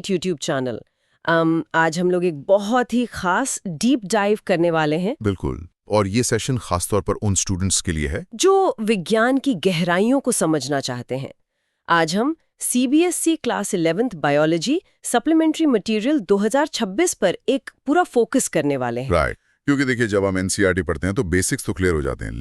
YouTube channel. आज हम लोग एक बहुत ही खास डीप डाइव करने वाले हैं बिल्कुल। और ये सेशन खासतौर पर उन स्टूडेंट्स के लिए है जो विज्ञान की गहराइयों को समझना चाहते हैं। आज हम CBSE class 11th biology supplementary material 2026 पर एक पूरा फोकस करने वाले हैं। राइट। क्योंकि देखिए, जब हम एनसीईआरटी पढ़ते हैं तो बेसिक्स तो क्लियर हो जाते हैं,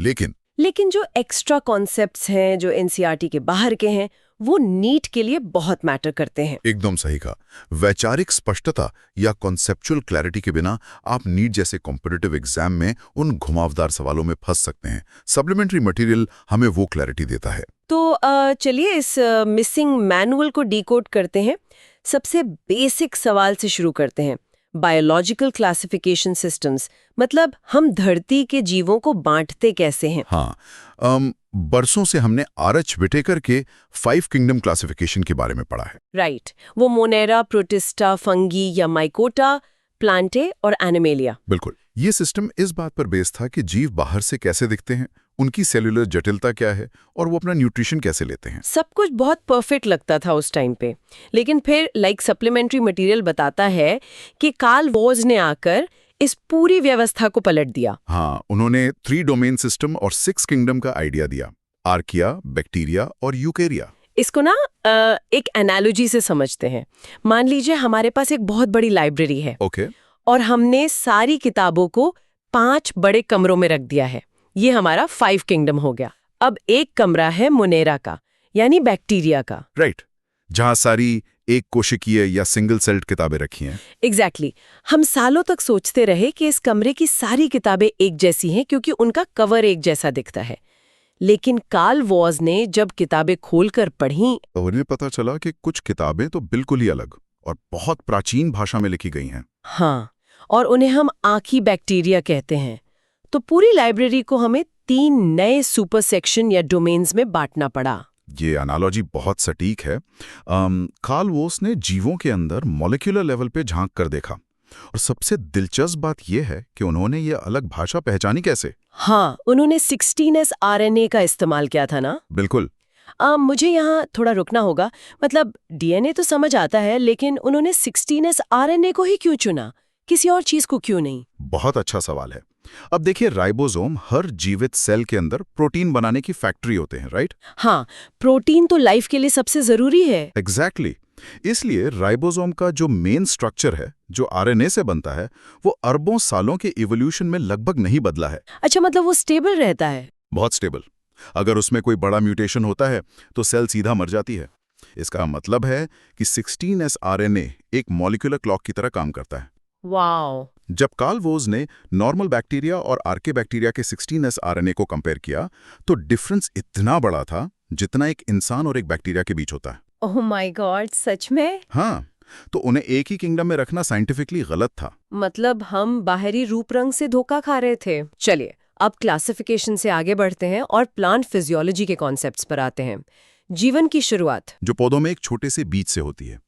लेकिन जो एक्स्ट्रा कॉन्सेप्ट्स हैं जो एनसीईआरटी के बाहर के हैं वो नीट के लिए बहुत मैटर करते हैं। एकदम सही कहा। वैचारिक स्पष्टता या कॉन्सेप्चुअल क्लैरिटी के बिना आप नीट जैसे कॉम्पिटिटिव एग्जाम में उन घुमावदार सवालों में फंस सकते हैं। सप्लीमेंट्री मटेरियल हमें वो क्लैरिटी देता है। तो चलिए इस मिसिंग मैनुअल को डिकोड करते हैं। सबसे बेसिक सवाल से शुरू करते हैं। बायोलॉजिकल क्लासिफिकेशन सिस्टम्स, मतलब हम धरती के जीवों को बांटते कैसे हैं? हाँ, बरसों से हमने आर.एच. विटेकर के 5 किंगडम क्लासिफिकेशन के बारे में पढ़ा है। राइट। वो मोनेरा, प्रोटिस्टा, फंगी या माइकोटा, प्लांटे और एनिमेलिया। बिल्कुल। ये सिस्टम इस बात पर बेस था कि जीव बाहर से कैसे दिखते हैं, उनकी सेलुलर जटिलता क्या है और वो अपना न्यूट्रिशन कैसे लेते हैं। सब कुछ बहुत परफेक्ट लगता था उस टाइम पे, लेकिन फिर सप्लीमेंट्री मटेरियल बताता है कि कार्ल वोज ने आकर इस पूरी व्यवस्था को पलट दिया। हाँ, उन्होंने 3 डोमेन सिस्टम और 6 किंगडम का आइडिया दिया। आर्किया, बैक्टीरिया और यूकेरिया। इसको ना एक एनालॉजी से समझते हैं। मान लीजिए हमारे पास एक बहुत बड़ी लाइब्रेरी है। ओके। और हमने सारी किताबों को 5 बड़े कमरों में रख दिया है। ये हमारा 5 किंगडम हो गया। अब एक कमरा है मोनेरा का, यानी बैक्टीरिया का। राइट। जहां सारी एक कोशिकीय या सिंगल सेल्ड किताबें रखी हैं। एग्जैक्टली। हम सालों तक सोचते रहे कि इस कमरे की सारी किताबें एक जैसी हैं क्योंकि उनका कवर एक जैसा दिखता है। लेकिन कार्ल वॉज ने जब किताबें खोलकर पढ़ी तो उन्हें पता चला कि कुछ किताबें तो बिल्कुल ही अलग और बहुत प्राचीन भाषा में लिखी गई हैं। हाँ, और उन्हें हम आँखी बैक्टीरिया कहते हैं। तो पूरी लाइब्रेरी को हमें 3 नए सुपर सेक्शन या डोमेन्स में बांटना पड़ा। ये एनालॉजी बहुत सटीक है। कार्ल वोस ने जीवों के अंदर मॉलिक्यूलर लेवल पे झांक कर देखा, और सबसे दिलचस्प बात यह है कि उन्होंने ये अलग भाषा पहचानी कैसे। हाँ, उन्होंने 16S RNA का इस्तेमाल किया था ना। बिल्कुल। मुझे यहाँ थोड़ा रुकना होगा। मतलब डीएनए तो समझ आता है, लेकिन उन्होंने 16S RNA को ही क्यों चुना, किसी और चीज को क्यों नहीं? बहुत अच्छा सवाल है। अब देखिए, राइबोसोम हर जीवित सेल के अंदर प्रोटीन बनाने की फैक्ट्री होते हैं, राइट? हाँ, प्रोटीन तो लाइफ के लिए सबसे जरूरी है। एग्जैक्टली। इसलिए राइबोसोम का जो मेन स्ट्रक्चर है, जो आरएनए से बनता है, वो अरबों सालों के इवोल्यूशन में लगभग नहीं बदला है। अच्छा, मतलब वो स्टेबल रहता है? बहुत स्टेबल। अगर उसमें कोई बड़ा म्यूटेशन होता है तो सेल सीधा मर जाती है। इसका मतलब है कि 16S RNA एक मॉलिक्यूलर क्लॉक की तरह काम करता है। वाओ। जब कार्ल वोज ने नॉर्मल बैक्टीरिया और आर्के बैक्टीरिया के 16S RNA को कंपेयर किया तो डिफरेंस इतना बड़ा था जितना एक इंसान और एक बैक्टीरिया के बीच होता है। ओह माय गॉड, सच में? हाँ, तो उन्हें एक ही किंगडम में रखना साइंटिफिकली गलत था। मतलब हम बाहरी रूप रंग से धोखा खा रहे थे। चलिए अब क्लासिफिकेशन से आगे बढ़ते हैं और प्लांट फिजियोलॉजी के कॉन्सेप्ट्स पर आते हैं। जीवन की शुरुआत जो पौधों में एक छोटे से बीज से होती है।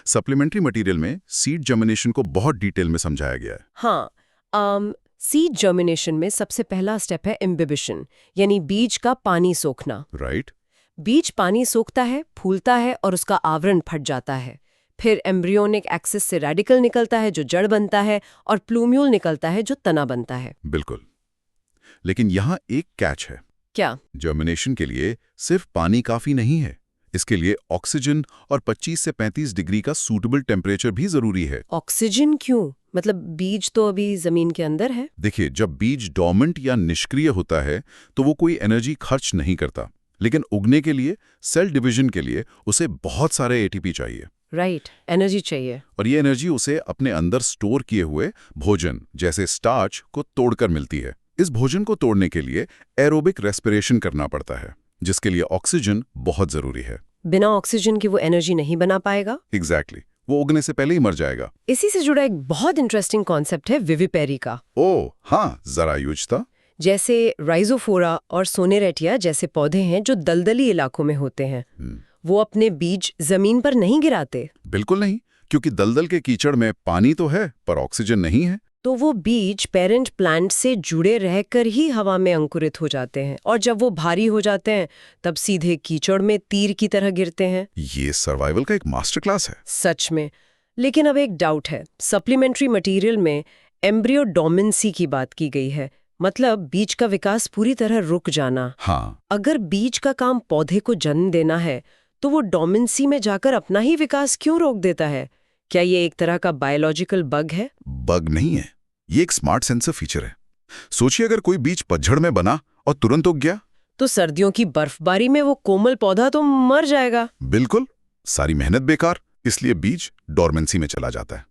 सप्लीमेंट्री मटेरियल में सीड जर्मिनेशन को बहुत डिटेल में समझाया गया है। हाँ, सीड जर्मिनेशन में सबसे पहला स्टेप है इम्बिबिशन, यानी बीज का पानी सोखना। राइट। बीज पानी सोखता है, फूलता है और उसका आवरण फट जाता है। फिर एम्ब्रियोनिक एक्सिस से रेडिकल निकलता है जो जड़ बनता है, और प्लूम्यूल निकलता है जो तना बनता है। बिल्कुल। लेकिन यहाँ एक कैच है। क्या? जर्मिनेशन के लिए सिर्फ पानी काफी नहीं है, इसके लिए ऑक्सीजन और 25 से 35 डिग्री का सूटेबल टेम्परेचर भी जरूरी है। ऑक्सीजन क्यों? मतलब बीज तो अभी जमीन के अंदर है। देखिए, जब बीज डोर्मेंट या निष्क्रिय होता है तो वो कोई एनर्जी खर्च नहीं करता, लेकिन उगने के लिए, सेल डिवीजन के लिए उसे बहुत सारे एटीपी चाहिए। राइट, एनर्जी चाहिए। और ये एनर्जी उसे अपने अंदर स्टोर किए हुए भोजन जैसे स्टार्च को तोड़कर मिलती है। इस भोजन को तोड़ने के लिए एरोबिक रेस्पिरेशन करना पड़ता है, जिसके लिए ऑक्सीजन बहुत जरूरी है। बिना ऑक्सीजन के वो एनर्जी नहीं बना पाएगा। एग्जैक्टली। वो उगने से पहले ही मर जाएगा। इसी से जुड़ा एक बहुत इंटरेस्टिंग कॉन्सेप्ट है विविपेरी का। ओह हाँ, जरा यूज था। जैसे राइजोफोरा और सोनेरेटिया जैसे पौधे हैं जो दलदली इलाकों में होते हैं, वो अपने बीज जमीन पर नहीं गिराते। बिल्कुल नहीं, क्योंकि दलदल के कीचड़ में पानी तो है पर ऑक्सीजन नहीं है। तो वो बीज पेरेंट प्लांट से जुड़े रहकर ही हवा में अंकुरित हो जाते हैं, और जब वो भारी हो जाते हैं तब सीधे कीचड़ में तीर की तरह गिरते हैं। ये सर्वाइवल का एक मास्टर क्लास है। सच में। लेकिन अब एक डाउट है, सप्लीमेंट्री मटेरियल में एम्ब्रियो डोमिनेंसी की बात की गई है, मतलब बीज का विकास पूरी तरह रुक जाना। हाँ, अगर बीज का काम पौधे को जन्म देना है तो वो डोमिनेंसी में जाकर अपना ही विकास क्यों रोक देता है? क्या ये एक तरह का बायोलॉजिकल बग है? बग नहीं है, ये एक स्मार्ट सेंसर फीचर है। सोचिए अगर कोई बीज पतझड़ में बना और तुरंत उग गया। तो सर्दियों की बर्फबारी में वो कोमल पौधा तो मर जाएगा। बिल्कुल, सारी मेहनत बेकार, इसलिए बीज डोरमेंसी में चला जाता है।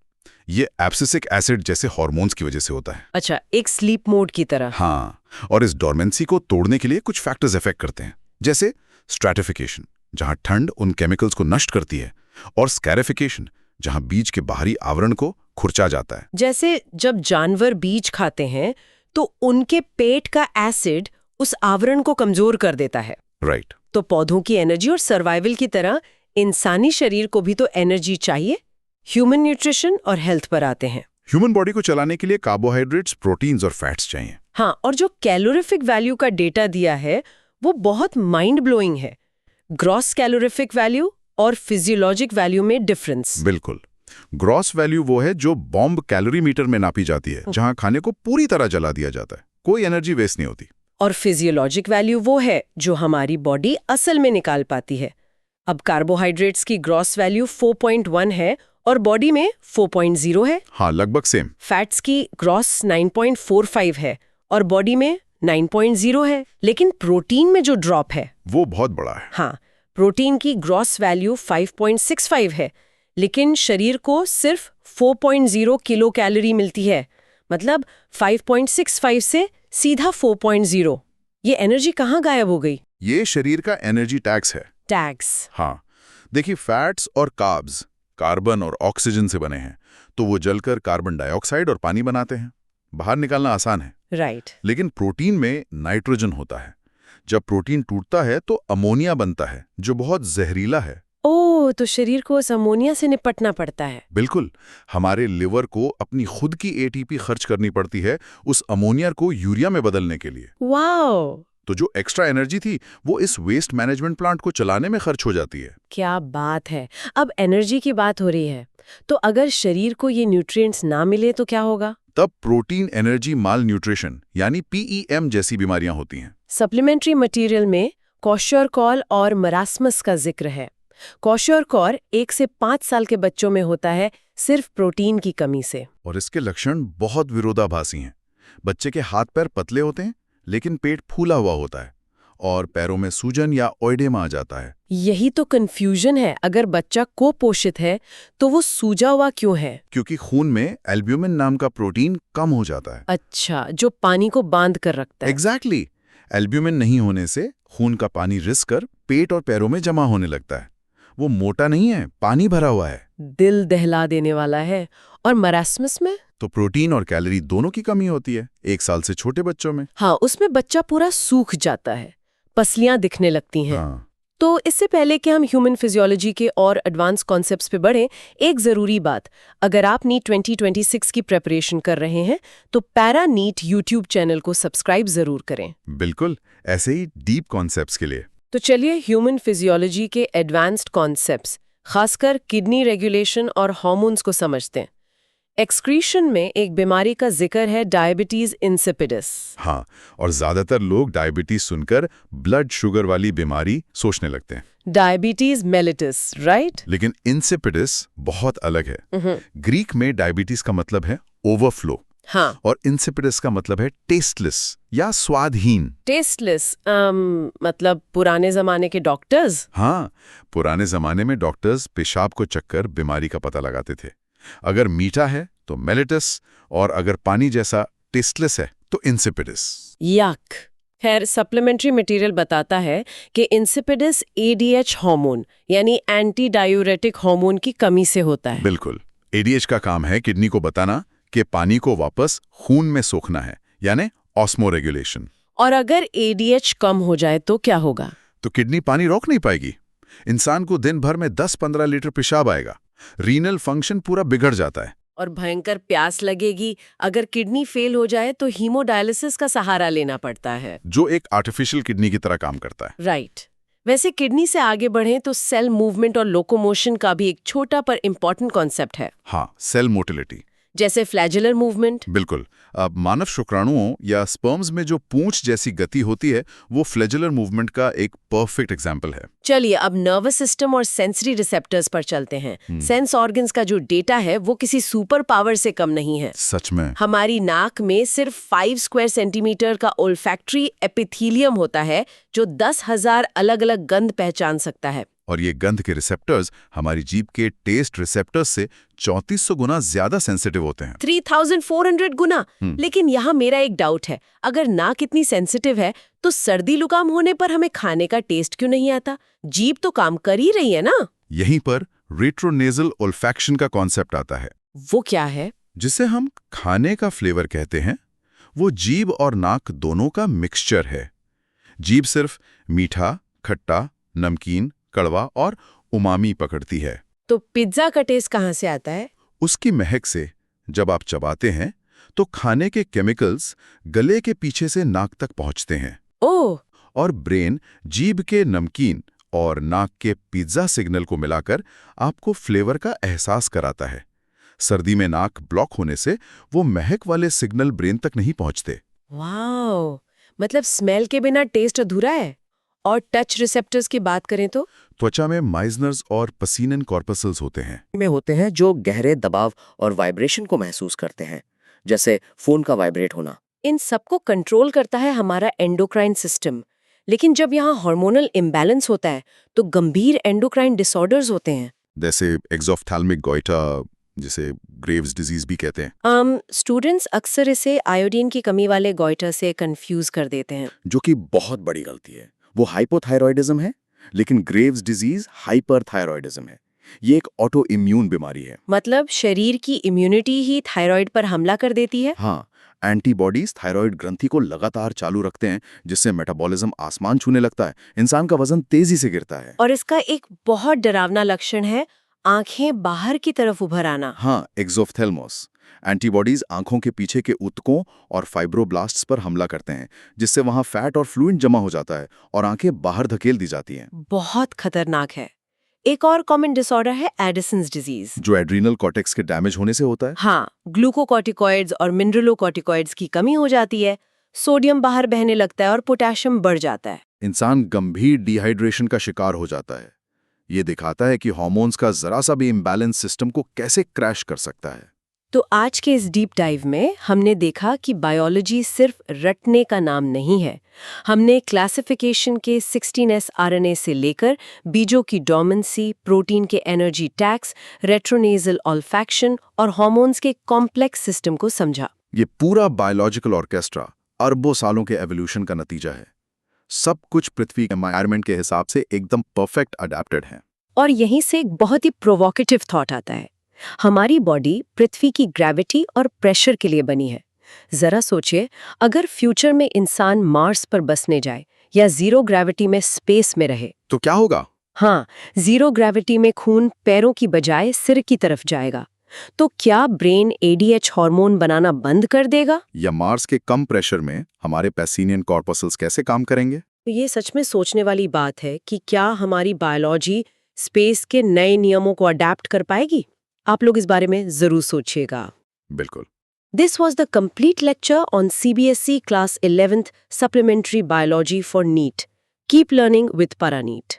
ये एब्सिसिक एसिड जैसे हार्मोन्स की वजह से होता है। अच्छा, एक स्लीप मोड की तरह। हाँ, और इस डोरमेंसी को तोड़ने के लिए कुछ फैक्टर्स इफेक्ट करते हैं, जैसे स्ट्रैटिफिकेशन, जहां ठंड उन केमिकल्स को नष्ट करती है, और स्कैरिफिकेशन, जहां बीज के बाहरी आवरण को खुरचा जाता है। जैसे जब जानवर बीज खाते हैं तो उनके पेट का एसिड उस आवरण को कमजोर कर देता है। राइट। तो पौधों की एनर्जी और सर्वाइवल की तरह इंसानी शरीर को भी तो एनर्जी चाहिए। ह्यूमन न्यूट्रिशन और हेल्थ पर आते हैं। ह्यूमन बॉडी को चलाने के लिए कार्बोहाइड्रेट्स, प्रोटीन्स और फैट्स चाहिए। हाँ, और जो कैलोरीफिक वैल्यू का डेटा दिया है वो बहुत माइंड ब्लोइंग है। ग्रॉस कैलोरीफिक वैल्यू और फिजियोलॉजिक वैल्यू में डिफरेंस। बिल्कुल, ग्रॉस वैल्यू वो है जो बॉम्ब कैलोरीमीटर में नापी जाती है, जहां खाने को पूरी तरह जला दिया जाता है, कोई एनर्जी वेस्ट नहीं होती। और फिजियोलॉजिक वैल्यू वो है जो हमारी बॉडी असल में निकाल पाती है। अब कार्बोहाइड्रेट्स की ग्रॉस वैल्यू 4.1 है और बॉडी में 4.0 है। हाँ, लगभग सेम। फैट्स की ग्रॉस 9.45 है और बॉडी में 9.0 है। लेकिन प्रोटीन में जो ड्रॉप है वो बहुत बड़ा है। हाँ, प्रोटीन की ग्रॉस वैल्यू 5.65 है, लेकिन शरीर को सिर्फ 4.0 किलो कैलोरी मिलती है। मतलब 5.65 से सीधा 4.0। ये एनर्जी कहाँ गायब हो गई? ये शरीर का एनर्जी टैक्स है। टैक्स। हाँ, देखिए, फैट्स और कार्ब्स कार्बन और ऑक्सीजन से बने हैं, तो वो जलकर कार्बन डाइऑक्साइड और पानी बनाते हैं। बाहर निकालना आसान है। राइट। लेकिन प्रोटीन में नाइट्रोजन होता है। जब प्रोटीन टूटता है तो अमोनिया बनता है, जो बहुत जहरीला है। ओह, तो शरीर को उस अमोनिया से निपटना पड़ता है। बिल्कुल, हमारे लिवर को अपनी खुद की एटीपी खर्च करनी पड़ती है उस अमोनिया को यूरिया में बदलने के लिए। वाओ! तो जो एक्स्ट्रा एनर्जी थी वो इस वेस्ट मैनेजमेंट प्लांट को चलाने में खर्च हो जाती है। क्या बात है। अब एनर्जी की बात हो रही है, तो अगर शरीर को ये न्यूट्रिएंट्स ना मिले तो क्या होगा? तब प्रोटीन एनर्जी माल न्यूट्रिशन यानी PEM जैसी बीमारियां होती हैं। सप्लीमेंट्री मटेरियल में क्वाशरकॉल और मरास्मस का जिक्र है। क्वाशरकॉल 1 से 5 साल के बच्चों में होता है, सिर्फ प्रोटीन की कमी से। और इसके लक्षण बहुत विरोधाभासी हैं। बच्चे के हाथ पैर पतले होते हैं, लेकिन पेट फूला हुआ होता है, और पैरों में सूजन या ओएडेमा आ जाता है। यही तो कंफ्यूजन है। अगर बच्चा कुपोषित है तो वो सूजा हुआ क्यों है? क्योंकि खून में एल्ब्यूमिन नाम का प्रोटीन कम हो जाता है। अच्छा, जो पानी को बांध कर रखता है। एग्जैक्टली। एल्ब्यूमिन नहीं होने से खून का पानी रिस कर पेट और पैरों में जमा होने लगता है। वो मोटा नहीं है, पानी भरा हुआ है। दिल दहला देने वाला है। और मरास्मस में? तो प्रोटीन और कैलोरी दोनों की कमी होती है 1 साल से छोटे बच्चों में। हाँ, उसमें बच्चा पूरा सूख जाता है, पसलियां दिखने लगती हैं। हाँ। तो इससे पहले कि हम ह्यूमन फिजियोलॉजी के और एडवांस कॉन्सेप्ट्स पे बढ़ें, एक ज़रूरी बात, अगर आप नीट 2026 की प्रेपरेशन कर रहे हैं तो पैरा नीट यूट्यूब चैनल को सब्सक्राइब ज़रूर करें। बिल्कुल, ऐसे ही डीप कॉन्सेप्ट्स के लिए। तो चलिए ह्यूमन फिजियोलॉजी के एडवांस्ड कॉन्सेप्ट्स, खासकर किडनी रेगुलेशन और हार्मोन्स को समझते हैं। एक्सक्रीशन में एक बीमारी का जिक्र है, डायबिटीज इंसिपिडस। हाँ, और ज्यादातर लोग डायबिटीज सुनकर ब्लड शुगर वाली बीमारी सोचने लगते हैं। Diabetes mellitus, right? लेकिन इंसिपिडस बहुत अलग है। ग्रीक में डायबिटीज का मतलब है ओवरफ्लो। हाँ। और इंसिपिडस का मतलब है टेस्टलेस या स्वादहीन। टेस्टलेस मतलब पुराने जमाने के डॉक्टर्स? हाँ, पुराने जमाने में डॉक्टर्स पेशाब को चक्कर बीमारी का पता लगाते थे। अगर मीठा है तो मेलिटस, और अगर पानी जैसा टेस्टलेस है तो इंसिपिडस। यक। खैर, सप्लीमेंट्री मटेरियल बताता है कि इंसिपिडस ADH हार्मोन यानी एंटी डायूरेटिक हार्मोन की कमी से होता है। बिल्कुल, ADH का काम है किडनी को बताना कि पानी को वापस खून में सोखना है, यानी ऑस्मोरेगुलेशन। और अगर ADH कम हो जाए तो क्या होगा? तो किडनी पानी रोक नहीं पाएगी। इंसान को दिन भर में 10-15 लीटर पेशाब आएगा। रीनल फंक्शन पूरा बिगड़ जाता है। और भयंकर प्यास लगेगी। अगर किडनी फेल हो जाए तो हीमोडायलिसिस का सहारा लेना पड़ता है, जो एक आर्टिफिशियल किडनी की तरह काम करता है। राइट। वैसे किडनी से आगे बढ़ें तो सेल मूवमेंट और लोकोमोशन का भी एक छोटा पर इम्पॉर्टेंट कॉन्सेप्ट है, हाँ, सेल मोटिलिटी। जैसे फ्लैजुलर मूवमेंट। बिल्कुल। अब मानव शुक्राणुओं या स्पर्म्स में जो पूंछ जैसी गति होती है वो फ्लैजुलर मूवमेंट का एक परफेक्ट एग्जाम्पल है। चलिए अब नर्वस सिस्टम और सेंसरी रिसेप्टर्स पर चलते हैं। सेंस ऑर्गन्स का जो डेटा है वो किसी सुपर पावर से कम नहीं है। सच में। हमारी नाक में सिर्फ 5 स्क्वायर सेंटीमीटर का ओल्फैक्टरी एपिथेलियम होता है जो 10,000 अलग-अलग गंध पहचान सकता है। और ये गंध के रिसेप्टर्स हमारी जीभ के टेस्ट रिसेप्टर्स से 3400 गुना ज्यादा सेंसिटिव होते हैं। 3400 गुना। लेकिन यहाँ मेरा एक डाउट है, अगर नाक इतनी सेंसिटिव है तो सर्दी जुकाम होने पर हमें खाने का टेस्ट क्यों नहीं आता? जीभ तो काम कर ही रही है ना। यहीं पर रेट्रोनेजल ओल्फैक्शन का कॉन्सेप्ट आता है। वो क्या है? जिसे हम खाने का फ्लेवर कहते हैं, वो जीभ और नाक दोनों का मिक्सचर है। जीभ सिर्फ मीठा, खट्टा, नमकीन, कड़वा और उमामी पकड़ती है। तो पिज्जा का टेस्ट कहाँ से आता है? उसकी महक से। जब आप चबाते हैं तो खाने के केमिकल्स गले के पीछे से नाक तक पहुंचते हैं। ओह! और ब्रेन जीभ के नमकीन और नाक के पिज्जा सिग्नल को मिलाकर आपको फ्लेवर का एहसास कराता है। सर्दी में नाक ब्लॉक होने से वो महक वाले सिग्नल ब्रेन तक नहीं पहुंचते। वाओ! मतलब स्मेल के बिना टेस्ट अधूरा है। और टच रिसेप्टर्स की बात करें तो? त्वचा में माइजनर्स और पसीनन कॉर्पसल्स होते हैं जो गहरे दबाव और वाइब्रेशन को महसूस करते हैं, जैसे फोन का वाइब्रेट होना। इन सबको कंट्रोल करता है हमारा एंडोक्राइन सिस्टम। लेकिन जब यहाँ हार्मोनल इम्बैलेंस होता है तो गंभीर एंडोक्राइन डिसऑर्डर्स होते हैं। जैसे एक्सोफ्थैल्मिक गोइटा, जिसे ग्रेव्स डिजीज भी कहते हैं। स्टूडेंट्स अक्सर इसे आयोडीन की कमी वाले गोइटर से कंफ्यूज कर देते हैं। जो कि बहुत बड़ी गलती है। वो हाइपोथायरॉयडिज्म है, लेकिन ग्रेव्स डिजीज हाइपरथायरॉयडिज्म है। ये एक ऑटो इम्यून बीमारी है। मतलब शरीर की इम्यूनिटी ही थायराइड पर हमला कर देती है? हाँ, एंटीबॉडीज थायराइड ग्रंथि को लगातार चालू रखते हैं, जिससे मेटाबॉलिज्म आसमान छूने लगता है। इंसान का वजन तेजी से गिरता है। और इसका एक बहुत डरावना लक्षण है आंखें बाहर की तरफ उभर आना। हाँ, एक्सोफ्थेल्मोस। एंटीबॉडीज आंखों के पीछे के ऊतकों और फाइब्रोब्लास्ट्स पर हमला करते हैं, जिससे वहां फैट और फ्लूइड जमा हो जाता है और आंखें बाहर धकेल दी जाती हैं। बहुत खतरनाक है। एक और कॉमन डिसऑर्डर है एडिसन्स डिजीज, जो एड्रीनल कॉर्टेक्स के डैमेज होने से होता है। हाँ, ग्लूकोकॉर्टिकॉइड्स और मिनरलोकॉर्टिकॉइड्स की कमी हो जाती है, सोडियम बाहर बहने लगता है और पोटेशियम बढ़ जाता है। इंसान गंभीर डिहाइड्रेशन का शिकार हो जाता है। ये दिखाता है कि हार्मोन्स का जरा सा भी इम्बैलेंस सिस्टम को कैसे क्रैश कर सकता है। तो आज के इस डीप डाइव में हमने देखा कि बायोलॉजी सिर्फ रटने का नाम नहीं है। हमने क्लासिफिकेशन के 16S RNA से लेकर बीजों की डोमेंसी, प्रोटीन के एनर्जी टैक्स, रेट्रोनेजल ऑल्फैक्शन और हार्मोन्स के कॉम्प्लेक्स सिस्टम को समझा। ये पूरा बायोलॉजिकल ऑर्केस्ट्रा अरबों सालों के एवोल्यूशन का नतीजा है। सब कुछ पृथ्वी के एनवायरनमेंट के हिसाब से एकदम परफेक्ट अडेप्टेड है। और यहीं से एक बहुत ही प्रोवोकेटिव थॉट आता है। हमारी बॉडी पृथ्वी की ग्रेविटी और प्रेशर के लिए बनी है। जरा सोचिए, अगर फ्यूचर में इंसान मार्स पर बसने जाए या जीरो ग्रेविटी में स्पेस में रहे तो क्या होगा? हाँ, जीरो ग्रेविटी में खून पैरों की बजाय सिर की तरफ जाएगा। तो क्या ब्रेन ADH हार्मोन बनाना बंद कर देगा? या मार्स के कम प्रेशर में हमारे पैसिनियन कॉर्पसल्स कैसे काम करेंगे? तो ये सच में सोचने वाली बात है कि क्या हमारी बायोलॉजी स्पेस के नए नियमों को अडेप्ट कर पाएगी? आप लोग इस बारे में जरूर सोचिएगा। बिल्कुल। This was the complete lecture on CBSE Class 11th Supplementary Biology for NEET. Keep learning with Paraneet.